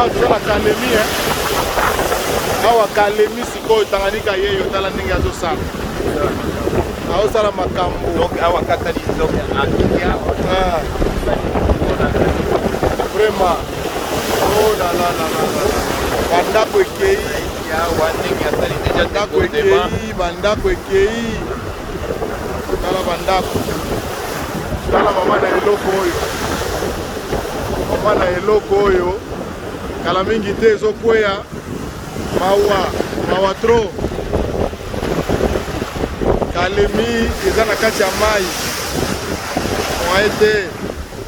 awa toza na Kalemi awa Kalemi sikoyo Tanganyika yeyo tala ndenge azosala aosala makambo donc awa kaka ni donc akia vraiment oh la la la la bandako ekei bandako ekei tala bandako tala mama na eloko oyo kala mingi te ezokweya mawa tro Kalemi eza na kati ya mai moye te